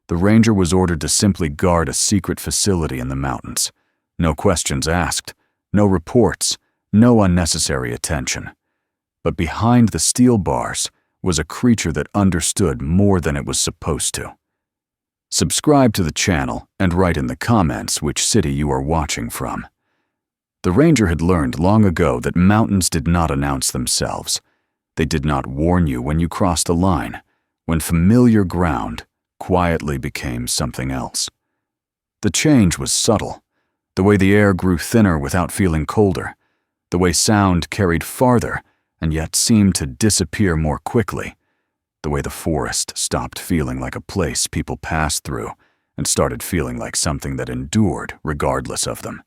The ranger was ordered to simply guard a secret facility in the mountains. No questions asked, no reports, no unnecessary attention. But behind the steel bars was a creature that understood more than it was supposed to. Subscribe to the channel and write in the comments which city you are watching from. The ranger had learned long ago that mountains did not announce themselves. They did not warn you when you crossed a line, when familiar ground quietly became something else. The change was subtle, the way the air grew thinner without feeling colder, the way sound carried farther and yet seemed to disappear more quickly, the way the forest stopped feeling like a place people passed through and started feeling like something that endured regardless of them.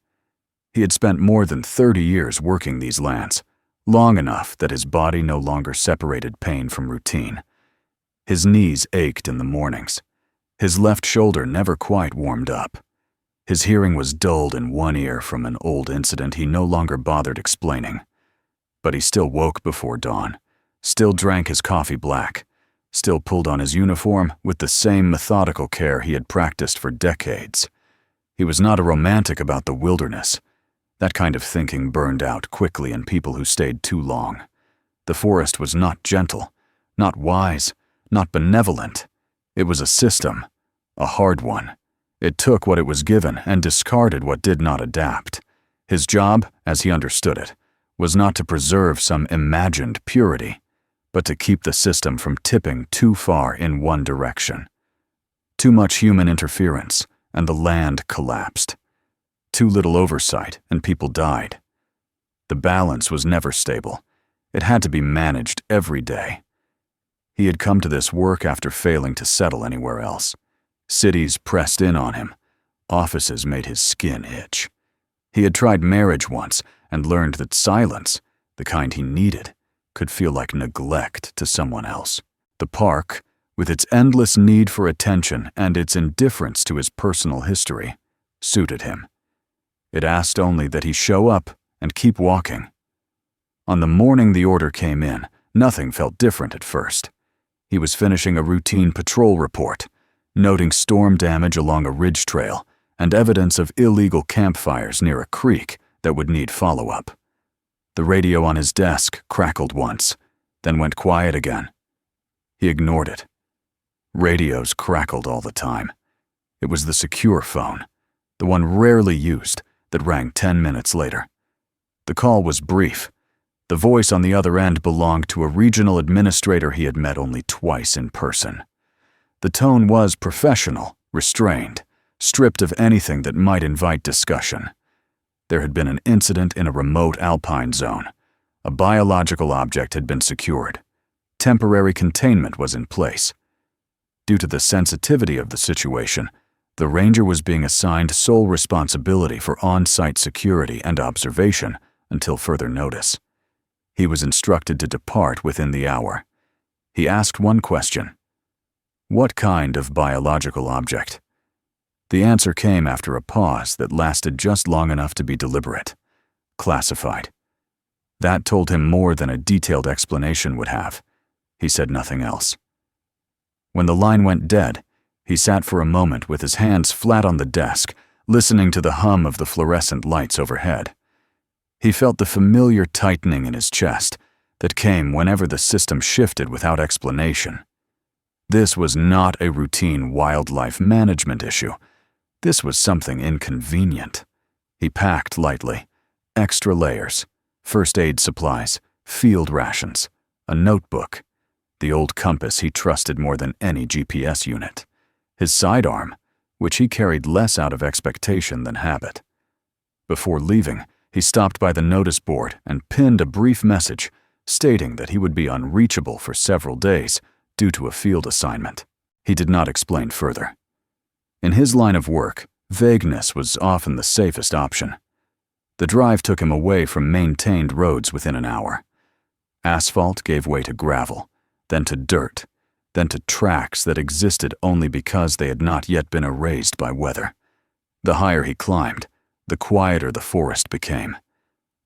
He had spent more than 30 years working these lands, long enough that his body no longer separated pain from routine. His knees ached in the mornings. His left shoulder never quite warmed up. His hearing was dulled in one ear from an old incident he no longer bothered explaining. But he still woke before dawn, still drank his coffee black, still pulled on his uniform with the same methodical care he had practiced for decades. He was not a romantic about the wilderness. That kind of thinking burned out quickly in people who stayed too long. The forest was not gentle, not wise, not benevolent. It was a system, a hard one. It took what it was given and discarded what did not adapt. His job, as he understood it, was not to preserve some imagined purity, but to keep the system from tipping too far in one direction. Too much human interference, and the land collapsed. Too little oversight, and people died. The balance was never stable. It had to be managed every day. He had come to this work after failing to settle anywhere else. Cities pressed in on him. Offices made his skin itch. He had tried marriage once and learned that silence, the kind he needed, could feel like neglect to someone else. The park, with its endless need for attention and its indifference to his personal history, suited him. It asked only that he show up and keep walking. On the morning the order came in, nothing felt different at first. He was finishing a routine patrol report, noting storm damage along a ridge trail and evidence of illegal campfires near a creek that would need follow-up. The radio on his desk crackled once, then went quiet again. He ignored it. Radios crackled all the time. It was the secure phone, the one rarely used, that rang 10 minutes later. The call was brief. The voice on the other end belonged to a regional administrator he had met only twice in person. The tone was professional, restrained, stripped of anything that might invite discussion. There had been an incident in a remote alpine zone. A biological object had been secured. Temporary containment was in place. Due to the sensitivity of the situation, the ranger was being assigned sole responsibility for on-site security and observation until further notice. He was instructed to depart within the hour. He asked one question: "What kind of biological object?" The answer came after a pause that lasted just long enough to be deliberate. Classified. That told him more than a detailed explanation would have. He said nothing else. When the line went dead, he sat for a moment with his hands flat on the desk, listening to the hum of the fluorescent lights overhead. He felt the familiar tightening in his chest that came whenever the system shifted without explanation. This was not a routine wildlife management issue. This was something inconvenient. He packed lightly. Extra layers, first aid supplies, field rations, a notebook, the old compass he trusted more than any GPS unit, his sidearm, which he carried less out of expectation than habit. Before leaving, he stopped by the notice board and pinned a brief message stating that he would be unreachable for several days due to a field assignment. He did not explain further. In his line of work, vagueness was often the safest option. The drive took him away from maintained roads within an hour. Asphalt gave way to gravel, then to dirt, then to tracks that existed only because they had not yet been erased by weather. The higher he climbed, the quieter the forest became.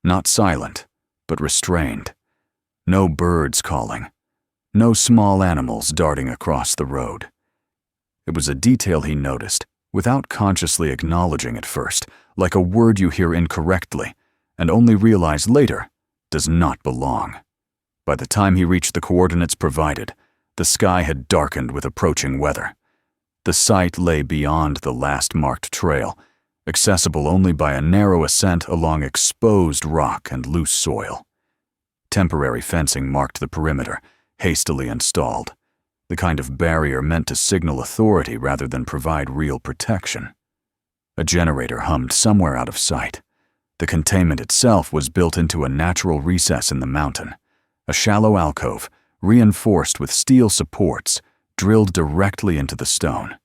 Not silent, but restrained. No birds calling. No small animals darting across the road. It was a detail he noticed, without consciously acknowledging at first, like a word you hear incorrectly, and only realize later does not belong. By the time he reached the coordinates provided, the sky had darkened with approaching weather. The site lay beyond the last marked trail, accessible only by a narrow ascent along exposed rock and loose soil. Temporary fencing marked the perimeter, hastily installed, the kind of barrier meant to signal authority rather than provide real protection. A generator hummed somewhere out of sight. The containment itself was built into a natural recess in the mountain, a shallow alcove reinforced with steel supports drilled directly into the stone.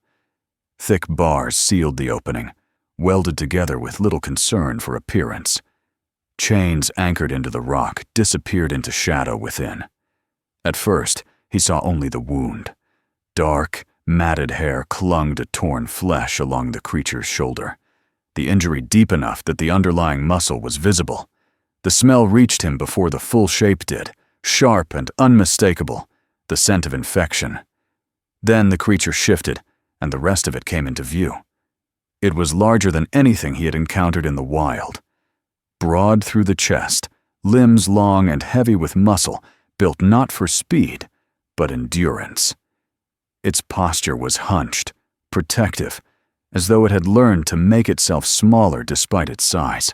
Thick bars sealed the opening, welded together with little concern for appearance. Chains anchored into the rock disappeared into shadow within. At first, he saw only the wound. Dark, matted hair clung to torn flesh along the creature's shoulder, the injury deep enough that the underlying muscle was visible. The smell reached him before the full shape did, sharp and unmistakable, the scent of infection. Then the creature shifted, and the rest of it came into view. It was larger than anything he had encountered in the wild. Broad through the chest, limbs long and heavy with muscle, built not for speed, but endurance. Its posture was hunched, protective, as though it had learned to make itself smaller despite its size.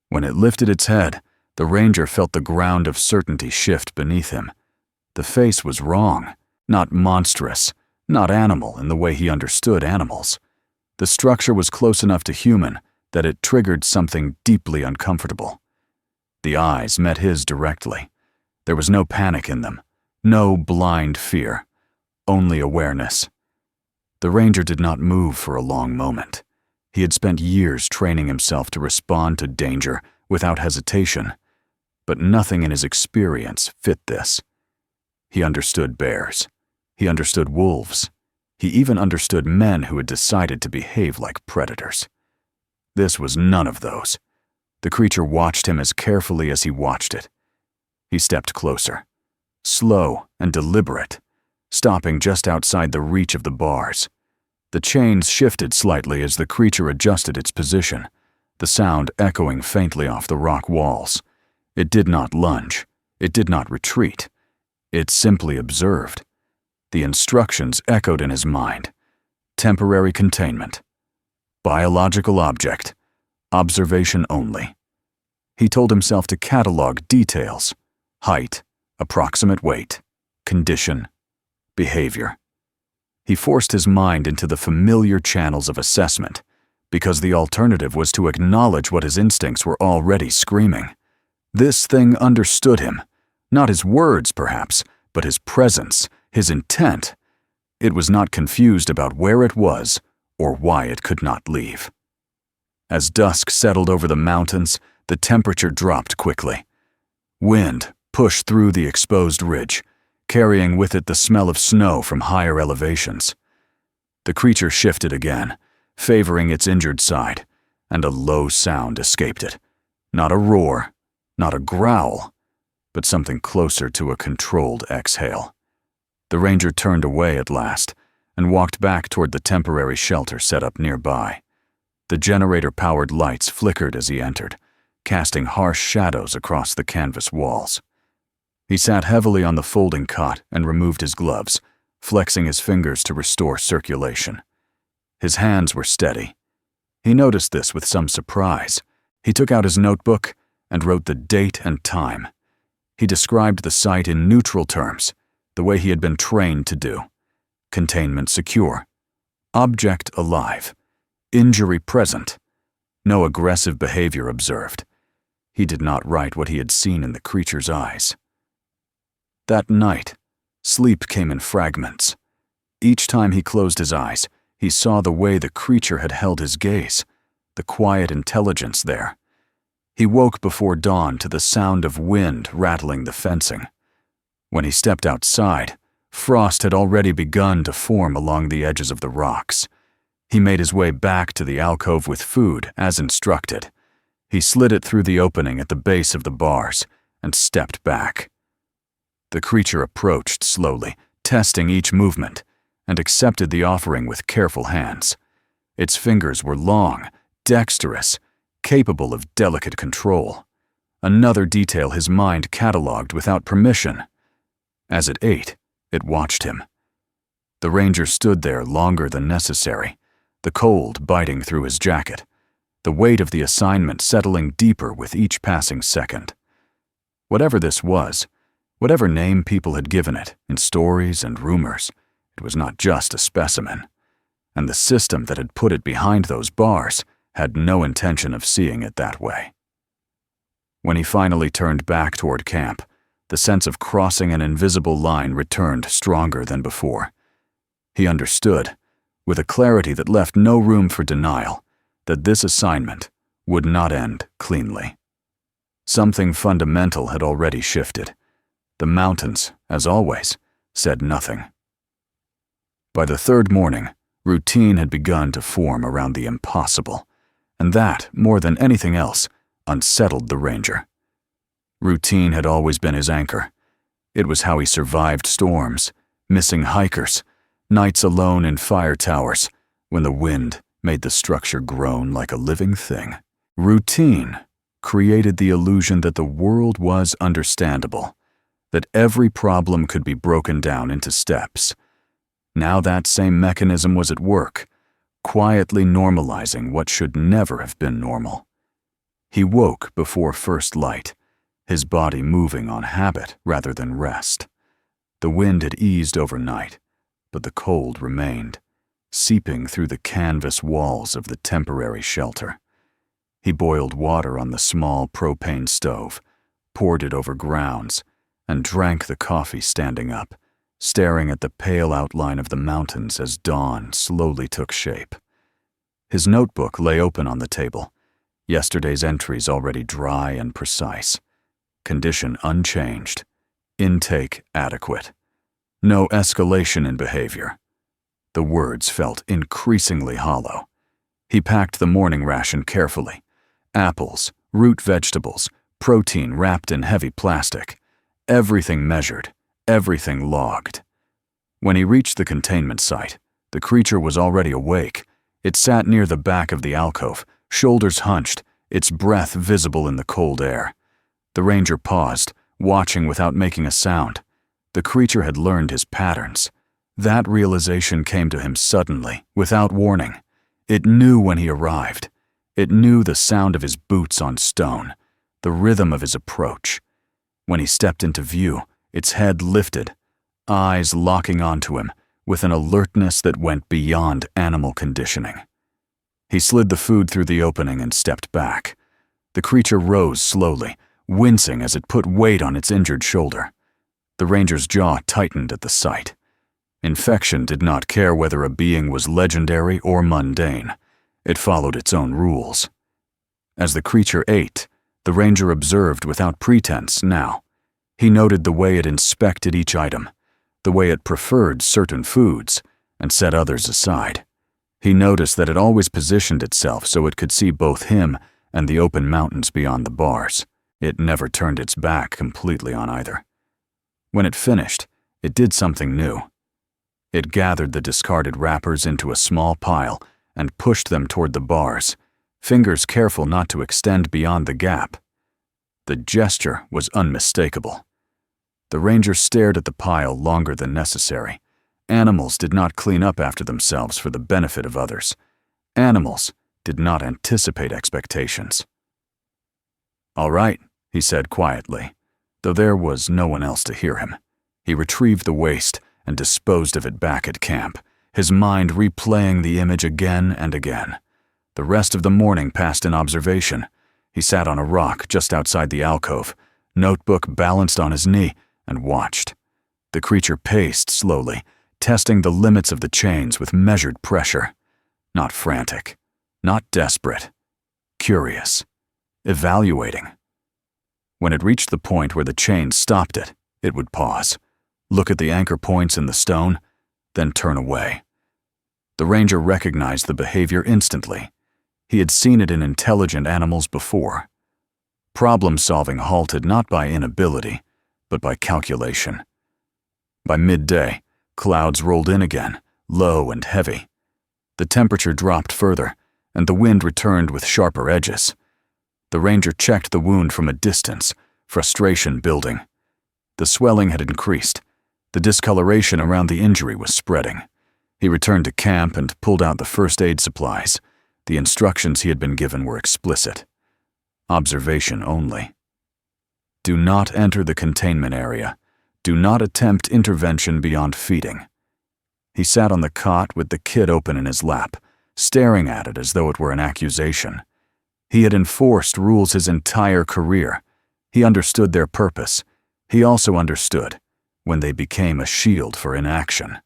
When it lifted its head, the ranger felt the ground of certainty shift beneath him. The face was wrong, not monstrous, not animal in the way he understood animals. The structure was close enough to human that it triggered something deeply uncomfortable. The eyes met his directly. There was no panic in them, no blind fear, only awareness. The ranger did not move for a long moment. He had spent years training himself to respond to danger without hesitation, but nothing in his experience fit this. He understood bears. He understood wolves. He even understood men who had decided to behave like predators. This was none of those. The creature watched him as carefully as he watched it. He stepped closer, slow and deliberate, stopping just outside the reach of the bars. The chains shifted slightly as the creature adjusted its position, the sound echoing faintly off the rock walls. It did not lunge. It did not retreat. It simply observed. The instructions echoed in his mind. Temporary containment. Biological object. Observation only. He told himself to catalog details: height, approximate weight, condition, behavior. He forced his mind into the familiar channels of assessment, because the alternative was to acknowledge what his instincts were already screaming. This thing understood him, not his words perhaps, but his presence, his intent. It was not confused about where it was or why it could not leave. As dusk settled over the mountains, the temperature dropped quickly. Wind pushed through the exposed ridge, carrying with it the smell of snow from higher elevations. The creature shifted again, favoring its injured side, and a low sound escaped it. Not a roar, not a growl, but something closer to a controlled exhale. The ranger turned away at last and walked back toward the temporary shelter set up nearby. The generator-powered lights flickered as he entered, casting harsh shadows across the canvas walls. He sat heavily on the folding cot and removed his gloves, flexing his fingers to restore circulation. His hands were steady. He noticed this with some surprise. He took out his notebook and wrote the date and time. He described the site in neutral terms, the way he had been trained to do. Containment secure. Object alive. Injury present. No aggressive behavior observed. He did not write what he had seen in the creature's eyes. That night, sleep came in fragments. Each time he closed his eyes, he saw the way the creature had held his gaze, the quiet intelligence there. He woke before dawn to the sound of wind rattling the fencing. When he stepped outside, frost had already begun to form along the edges of the rocks. He made his way back to the alcove with food, as instructed. He slid it through the opening at the base of the bars and stepped back. The creature approached slowly, testing each movement, and accepted the offering with careful hands. Its fingers were long, dexterous, capable of delicate control. Another detail his mind catalogued without permission. As it ate, it watched him. The ranger stood there longer than necessary, the cold biting through his jacket, the weight of the assignment settling deeper with each passing second. Whatever this was, whatever name people had given it in stories and rumors, it was not just a specimen, and the system that had put it behind those bars had no intention of seeing it that way. When he finally turned back toward camp, the sense of crossing an invisible line returned stronger than before. He understood, with a clarity that left no room for denial, that this assignment would not end cleanly. Something fundamental had already shifted. The mountains, as always, said nothing. By the third morning, routine had begun to form around the impossible, and that, more than anything else, unsettled the ranger. Routine had always been his anchor. It was how he survived storms, missing hikers, nights alone in fire towers, when the wind made the structure groan like a living thing. Routine created the illusion that the world was understandable, that every problem could be broken down into steps. Now that same mechanism was at work, quietly normalizing what should never have been normal. He woke before first light, his body moving on habit rather than rest. The wind had eased overnight, but the cold remained, seeping through the canvas walls of the temporary shelter. He boiled water on the small propane stove, poured it over grounds, and drank the coffee standing up, staring at the pale outline of the mountains as dawn slowly took shape. His notebook lay open on the table, yesterday's entries already dry and precise. Condition unchanged. Intake adequate. No escalation in behavior. The words felt increasingly hollow. He packed the morning ration carefully. Apples, root vegetables, protein wrapped in heavy plastic. Everything measured, everything logged. When he reached the containment site, the creature was already awake. It sat near the back of the alcove, shoulders hunched, its breath visible in the cold air. The ranger paused, watching without making a sound. The creature had learned his patterns. That realization came to him suddenly, without warning. It knew when he arrived. It knew the sound of his boots on stone, the rhythm of his approach. When he stepped into view, its head lifted, eyes locking onto him with an alertness that went beyond animal conditioning. He slid the food through the opening and stepped back. The creature rose slowly, wincing as it put weight on its injured shoulder. The ranger's jaw tightened at the sight. Infection did not care whether a being was legendary or mundane. It followed its own rules. As the creature ate, the ranger observed without pretense now. He noted the way it inspected each item, the way it preferred certain foods and set others aside. He noticed that it always positioned itself so it could see both him and the open mountains beyond the bars. It never turned its back completely on either. When it finished, it did something new. It gathered the discarded wrappers into a small pile and pushed them toward the bars, fingers careful not to extend beyond the gap. The gesture was unmistakable. The ranger stared at the pile longer than necessary. Animals did not clean up after themselves for the benefit of others. Animals did not anticipate expectations. "All right," he said quietly, though there was no one else to hear him. He retrieved the waste and disposed of it back at camp, his mind replaying the image again and again. The rest of the morning passed in observation. He sat on a rock just outside the alcove, notebook balanced on his knee, and watched. The creature paced slowly, testing the limits of the chains with measured pressure. Not frantic, not desperate, curious, evaluating. When it reached the point where the chain stopped it, it would pause, look at the anchor points in the stone, then turn away. The ranger recognized the behavior instantly. He had seen it in intelligent animals before. Problem-solving halted not by inability, but by calculation. By midday, clouds rolled in again, low and heavy. The temperature dropped further, and the wind returned with sharper edges. The ranger checked the wound from a distance, frustration building. The swelling had increased. The discoloration around the injury was spreading. He returned to camp and pulled out the first aid supplies. The instructions he had been given were explicit. Observation only. Do not enter the containment area. Do not attempt intervention beyond feeding. He sat on the cot with the kit open in his lap, staring at it as though it were an accusation. He had enforced rules his entire career. He understood their purpose. He also understood when they became a shield for inaction.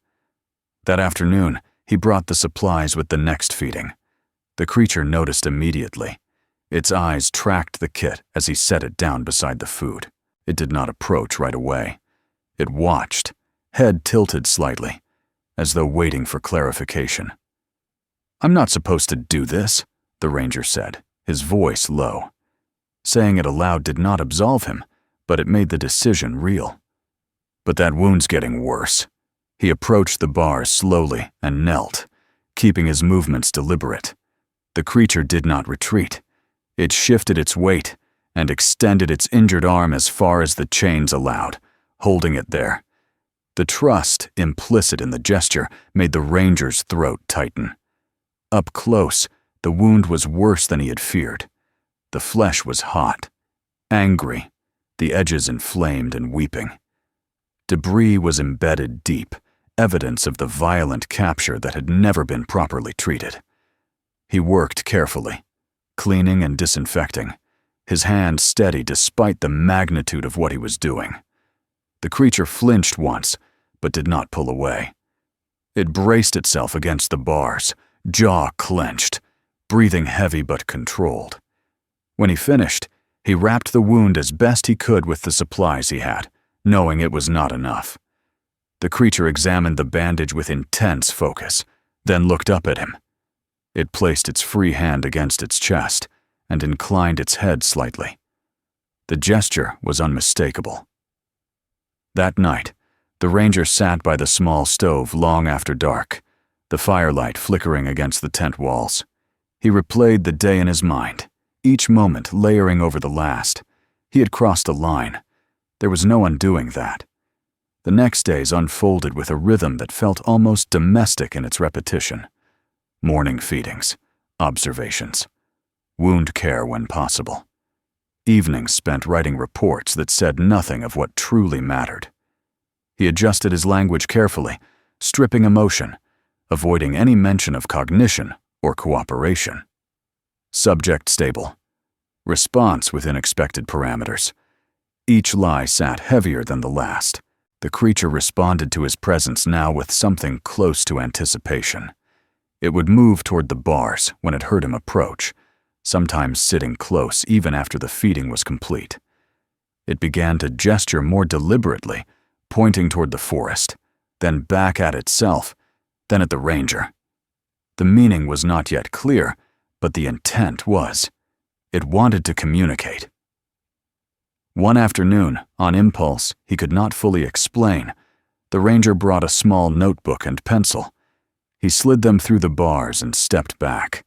That afternoon, he brought the supplies with the next feeding. The creature noticed immediately. Its eyes tracked the kit as he set it down beside the food. It did not approach right away. It watched, head tilted slightly, as though waiting for clarification. "I'm not supposed to do this," the ranger said, his voice low. Saying it aloud did not absolve him, but it made the decision real. "But that wound's getting worse." He approached the bars slowly and knelt, keeping his movements deliberate. The creature did not retreat. It shifted its weight and extended its injured arm as far as the chains allowed, holding it there. The trust implicit in the gesture made the ranger's throat tighten. Up close, the wound was worse than he had feared. The flesh was hot, angry, the edges inflamed and weeping. Debris was embedded deep, evidence of the violent capture that had never been properly treated. He worked carefully, cleaning and disinfecting, his hand steady despite the magnitude of what he was doing. The creature flinched once, but did not pull away. It braced itself against the bars, jaw clenched, breathing heavy but controlled. When he finished, he wrapped the wound as best he could with the supplies he had, knowing it was not enough. The creature examined the bandage with intense focus, then looked up at him. It placed its free hand against its chest and inclined its head slightly. The gesture was unmistakable. That night, the ranger sat by the small stove long after dark, the firelight flickering against the tent walls. He replayed the day in his mind, each moment layering over the last. He had crossed a line. There was no undoing that. The next days unfolded with a rhythm that felt almost domestic in its repetition. Morning feedings, observations, wound care when possible. Evenings spent writing reports that said nothing of what truly mattered. He adjusted his language carefully, stripping emotion, avoiding any mention of cognition or cooperation. Subject stable. Response within expected parameters. Each lie sat heavier than the last. The creature responded to his presence now with something close to anticipation. It would move toward the bars when it heard him approach, sometimes sitting close even after the feeding was complete. It began to gesture more deliberately, pointing toward the forest, then back at itself, then at the ranger. The meaning was not yet clear, but the intent was. It wanted to communicate. One afternoon, on impulse he could not fully explain, the ranger brought a small notebook and pencil. He slid them through the bars and stepped back.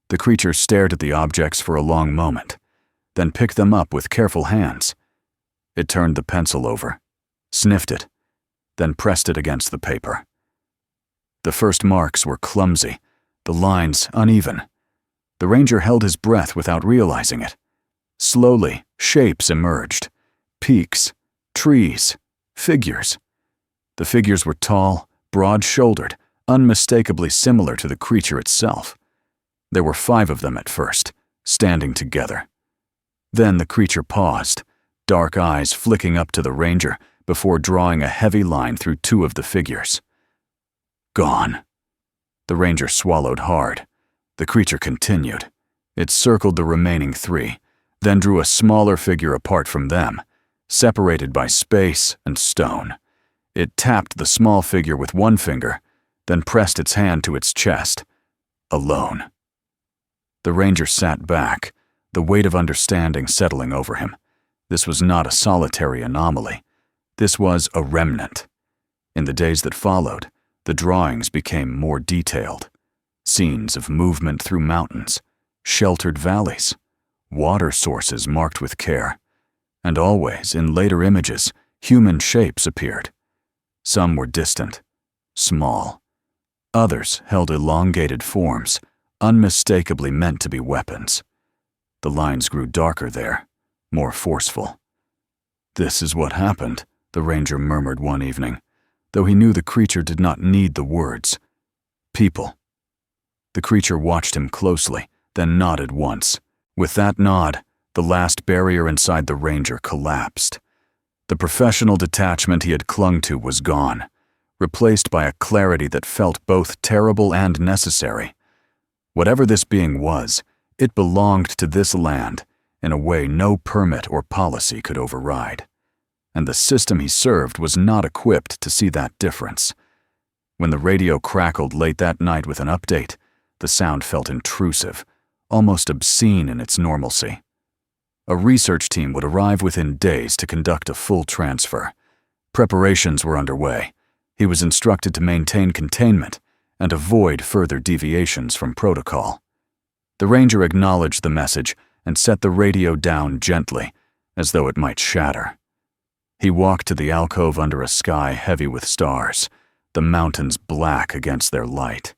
The creature stared at the objects for a long moment, then picked them up with careful hands. It turned the pencil over, sniffed it, then pressed it against the paper. The first marks were clumsy, the lines uneven. The ranger held his breath without realizing it. Slowly, shapes emerged. Peaks, trees, figures. The figures were tall, broad-shouldered, unmistakably similar to the creature itself. There were 5 of them at first, standing together. Then the creature paused, dark eyes flicking up to the ranger before drawing a heavy line through 2 of the figures. Gone. The ranger swallowed hard. The creature continued. It circled the remaining 3, then drew a smaller figure apart from them, separated by space and stone. It tapped the small figure with 1 finger, then pressed its hand to its chest. Alone. The ranger sat back, the weight of understanding settling over him. This was not a solitary anomaly. This was a remnant. In the days that followed, The drawings became more detailed. Scenes of movement through mountains, sheltered valleys, water sources marked with care, and always, in later images, human shapes appeared. Some were distant, small. Others held elongated forms, unmistakably meant to be weapons. The lines grew darker there, more forceful. "This is what happened," the ranger murmured one evening, though he knew the creature did not need the words. "People." The creature watched him closely, then nodded once. With that nod, the last barrier inside the ranger collapsed. The professional detachment he had clung to was gone, replaced by a clarity that felt both terrible and necessary. Whatever this being was, it belonged to this land in a way no permit or policy could override. And the system he served was not equipped to see that difference. When the radio crackled late that night with an update, the sound felt intrusive, almost obscene in its normalcy. A research team would arrive within days to conduct a full transfer. Preparations were underway. He was instructed to maintain containment and avoid further deviations from protocol. The ranger acknowledged the message and set the radio down gently, as though it might shatter. He walked to the alcove under a sky heavy with stars, the mountains black against their light.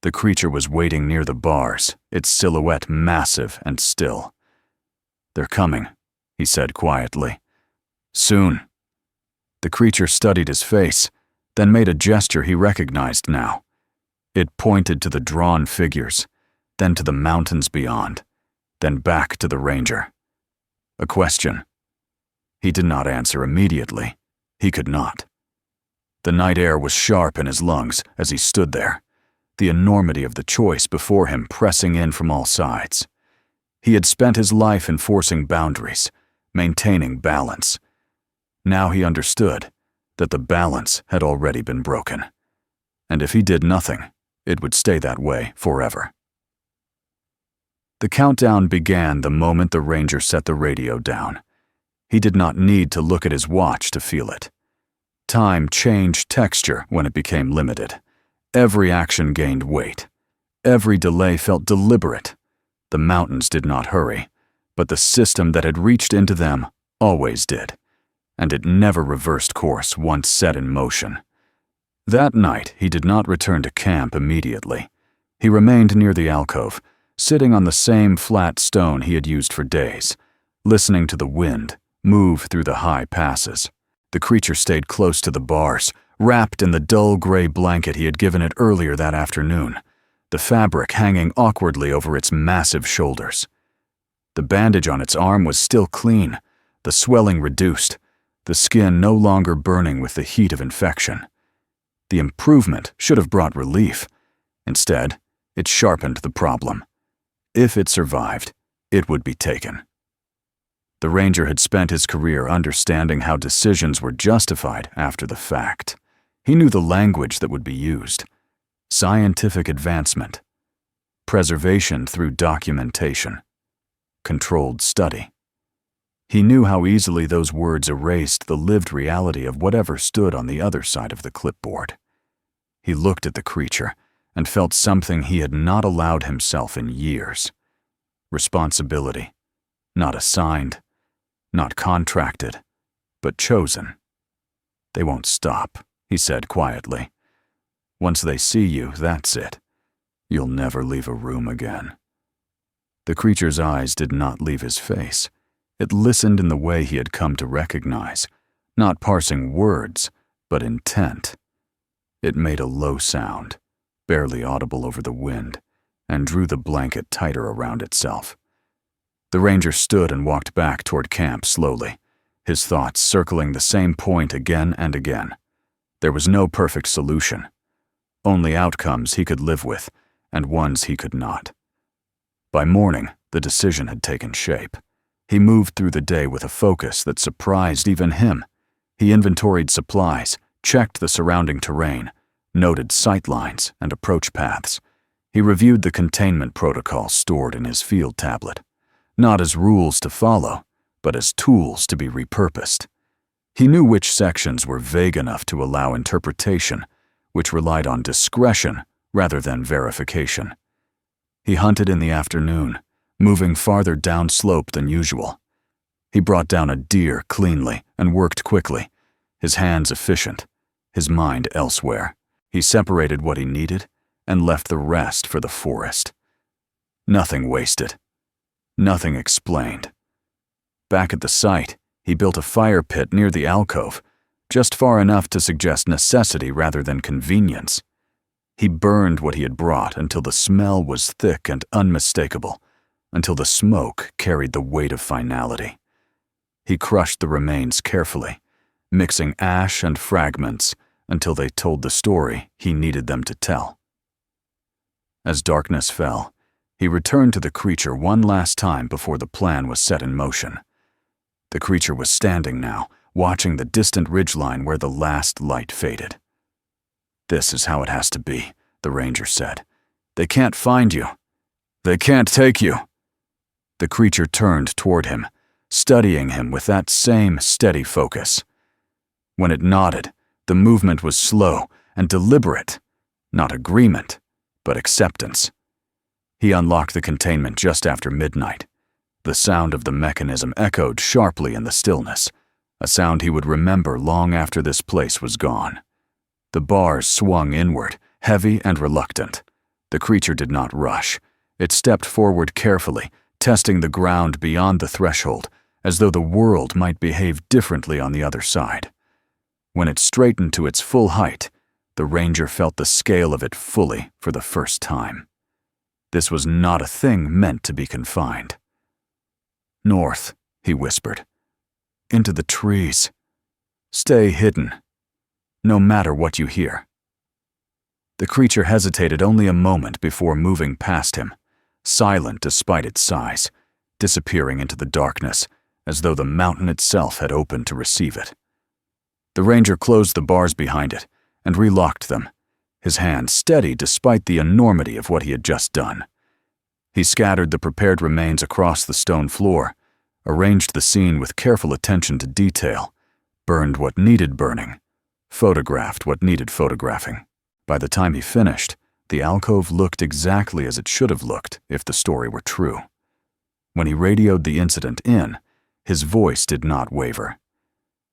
The creature was waiting near the bars, its silhouette massive and still. "They're coming," he said quietly. "Soon." The creature studied his face, then made a gesture he recognized now. It pointed to the drawn figures, then to the mountains beyond, then back to the ranger. "A question." He did not answer immediately. He could not. The night air was sharp in his lungs as he stood there, the enormity of the choice before him pressing in from all sides. He had spent his life enforcing boundaries, maintaining balance. Now he understood that the balance had already been broken. And if he did nothing, it would stay that way forever. The countdown began the moment the ranger set the radio down. He did not need to look at his watch to feel it. Time changed texture when it became limited. Every action gained weight. Every delay felt deliberate. The mountains did not hurry, but the system that had reached into them always did, and it never reversed course once set in motion. That night, he did not return to camp immediately. He remained near the alcove, sitting on the same flat stone he had used for days, listening to the wind move through the high passes. The creature stayed close to the bars, wrapped in the dull gray blanket he had given it earlier that afternoon, the fabric hanging awkwardly over its massive shoulders. The bandage on its arm was still clean, the swelling reduced, the skin no longer burning with the heat of infection. The improvement should have brought relief. Instead, it sharpened the problem. If it survived, it would be taken. The ranger had spent his career understanding how decisions were justified after the fact. He knew the language that would be used. Scientific advancement. Preservation through documentation. Controlled study. He knew how easily those words erased the lived reality of whatever stood on the other side of the clipboard. He looked at the creature and felt something he had not allowed himself in years. Responsibility. Not assigned, not contracted, but chosen. "They won't stop," he said quietly. "Once they see you, that's it. You'll never leave a room again." The creature's eyes did not leave his face. It listened in the way he had come to recognize, not parsing words, but intent. It made a low sound, barely audible over the wind, and drew the blanket tighter around itself. The ranger stood and walked back toward camp slowly, his thoughts circling the same point again and again. There was no perfect solution, only outcomes he could live with and ones he could not. By morning, the decision had taken shape. He moved through the day with a focus that surprised even him. He inventoried supplies, checked the surrounding terrain, noted sight lines and approach paths. He reviewed the containment protocol stored in his field tablet, not as rules to follow, but as tools to be repurposed. He knew which sections were vague enough to allow interpretation, which relied on discretion rather than verification. He hunted in the afternoon, moving farther downslope than usual. He brought down a deer cleanly and worked quickly, his hands efficient, his mind elsewhere. He separated what he needed and left the rest for the forest. Nothing wasted. Nothing explained. Back at the site, he built a fire pit near the alcove, just far enough to suggest necessity rather than convenience. He burned what he had brought until the smell was thick and unmistakable, until the smoke carried the weight of finality. He crushed the remains carefully, mixing ash and fragments until they told the story he needed them to tell. As darkness fell, he returned to the creature one last time before the plan was set in motion. The creature was standing now, watching the distant ridgeline where the last light faded. "This is how it has to be," the ranger said. "They can't find you. They can't take you." The creature turned toward him, studying him with that same steady focus. When it nodded, the movement was slow and deliberate, not agreement, but acceptance. He unlocked the containment just after midnight. The sound of the mechanism echoed sharply in the stillness, a sound he would remember long after this place was gone. The bars swung inward, heavy and reluctant. The creature did not rush. It stepped forward carefully, testing the ground beyond the threshold, as though the world might behave differently on the other side. When it straightened to its full height, the ranger felt the scale of it fully for the first time. This was not a thing meant to be confined. "North," he whispered. "Into the trees. Stay hidden, no matter what you hear." The creature hesitated only a moment before moving past him, silent despite its size, disappearing into the darkness, as though the mountain itself had opened to receive it. The ranger closed the bars behind it and relocked them, his hand steady despite the enormity of what he had just done. He scattered the prepared remains across the stone floor, arranged the scene with careful attention to detail, burned what needed burning, photographed what needed photographing. By the time he finished, the alcove looked exactly as it should have looked if the story were true. When he radioed the incident in, his voice did not waver.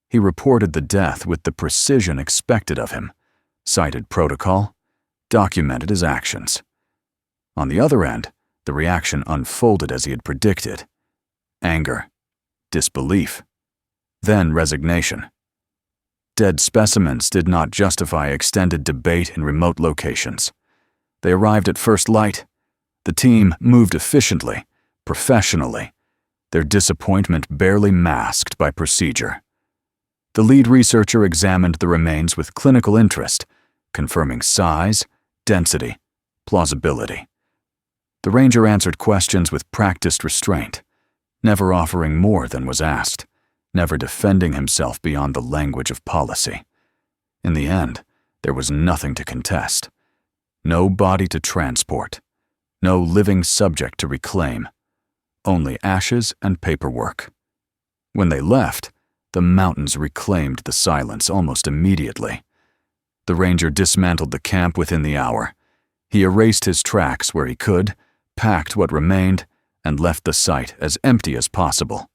He reported the death with the precision expected of him, cited protocol, documented his actions. On the other end, the reaction unfolded as he had predicted. Anger, disbelief, then resignation. Dead specimens did not justify extended debate in remote locations. They arrived at first light. The team moved efficiently, professionally, their disappointment barely masked by procedure. The lead researcher examined the remains with clinical interest, confirming size, density, plausibility. The ranger answered questions with practiced restraint, never offering more than was asked, never defending himself beyond the language of policy. In the end, there was nothing to contest. No body to transport. No living subject to reclaim. Only ashes and paperwork. When they left, the mountains reclaimed the silence almost immediately. The ranger dismantled the camp within the hour. He erased his tracks where he could, packed what remained, and left the site as empty as possible.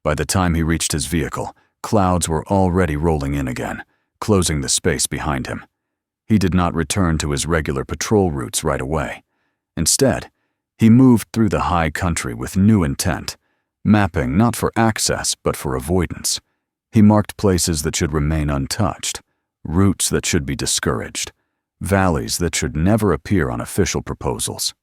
By the time he reached his vehicle, clouds were already rolling in again, closing the space behind him. He did not return to his regular patrol routes right away. Instead, he moved through the high country with new intent, mapping not for access but for avoidance. He marked places that should remain untouched, routes that should be discouraged, valleys that should never appear on official proposals.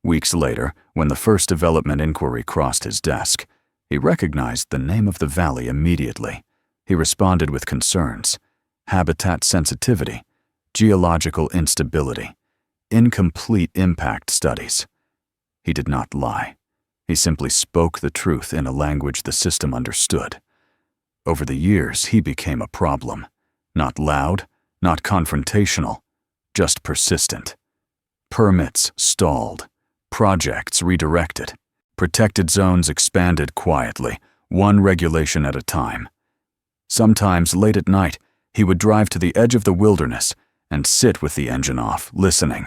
Weeks later, when the first development inquiry crossed his desk, he recognized the name of the valley immediately. He responded with concerns: habitat sensitivity, geological instability, incomplete impact studies. He did not lie. He simply spoke the truth in a language the system understood. Over the years, he became a problem. Not loud, not confrontational, just persistent. Permits stalled. Projects redirected. Protected zones expanded quietly, one regulation at a time. Sometimes late at night, He would drive to the edge of the wilderness and sit with the engine off, listening.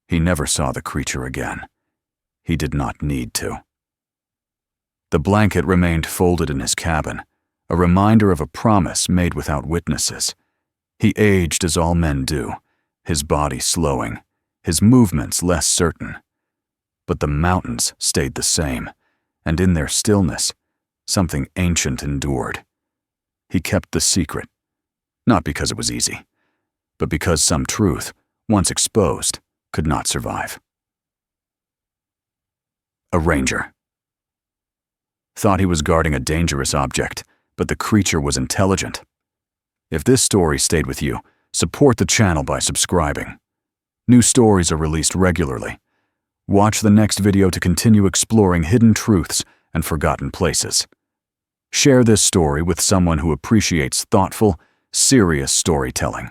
He never saw the creature again. He did not need to. The blanket remained folded in his cabin, a reminder of a promise made without witnesses. He aged as all men do, his body slowing, his movements less certain. But the mountains stayed the same, and in their stillness, something ancient endured. He kept the secret, not because it was easy, but because some truth, once exposed, could not survive. A ranger. Thought he was guarding a dangerous object, but the creature was intelligent. If this story stayed with you, support the channel by subscribing. New stories are released regularly. Watch the next video to continue exploring hidden truths and forgotten places. Share this story with someone who appreciates thoughtful, serious storytelling.